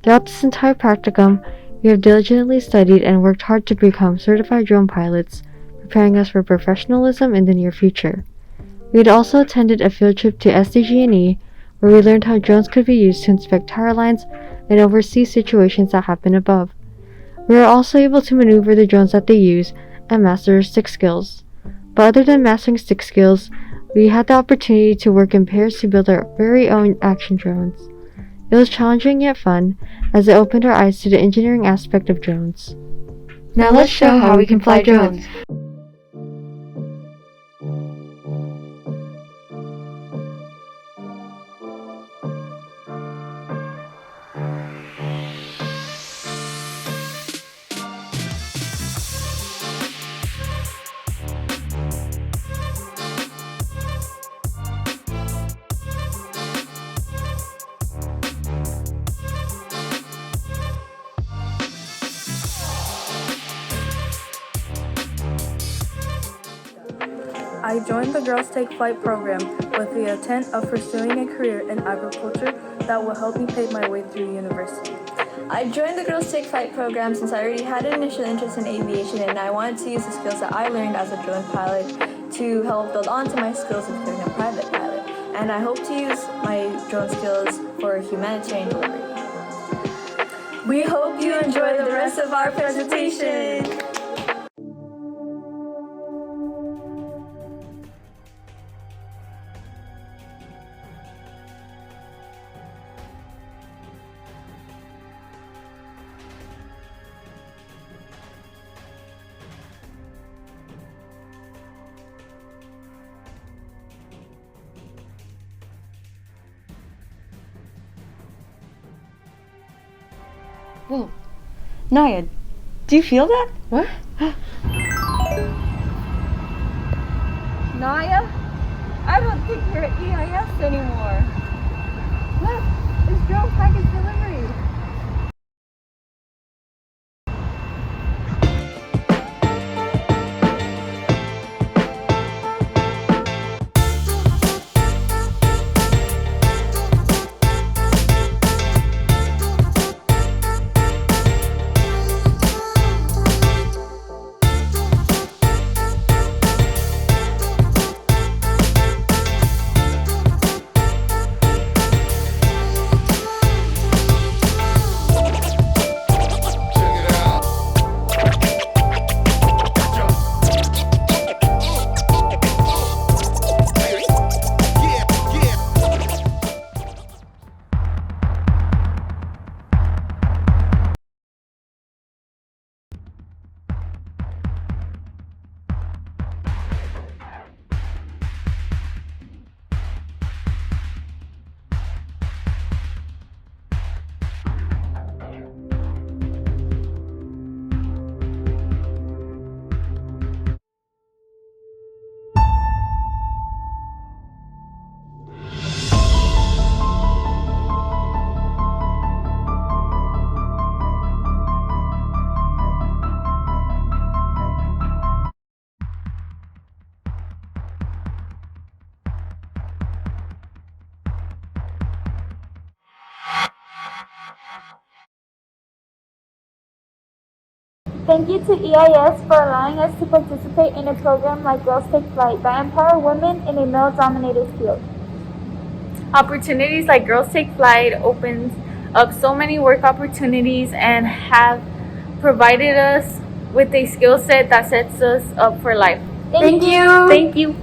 Throughout this entire practicum, we have diligently studied and worked hard to become certified drone pilots, preparing us for professionalism in the near future. We had also attended a field trip to SDG&E, where we learned how drones could be used to inspect tower lines and oversee situations that happen above. We were also able to maneuver the drones that they use and master their stick skills. But other than mastering stick skills, we had the opportunity to work in pairs to build our very own action drones. It was challenging yet fun, as it opened our eyes to the engineering aspect of drones. Now let's show how we can fly drones. I joined the Girls Take Flight program with the intent of pursuing a career in agriculture that will help me pave my way through university. I joined the Girls Take Flight program since I already had an initial interest in aviation, and I wanted to use the skills that I learned as a drone pilot to help build onto my skills of becoming a private pilot. And I hope to use my drone skills for humanitarian delivery. We hope you enjoy the rest of our presentation. Whoa. Naya, do you feel that? What? Naya? I don't think you're at EIS anymore. Look, it's drone package delivery. Thank you to EIS for allowing us to participate in a program like Girls Take Flight that empower women in a male-dominated field. Opportunities like Girls Take Flight opens up so many work opportunities and have provided us with a skill set that sets us up for life. Thank you. Thank you.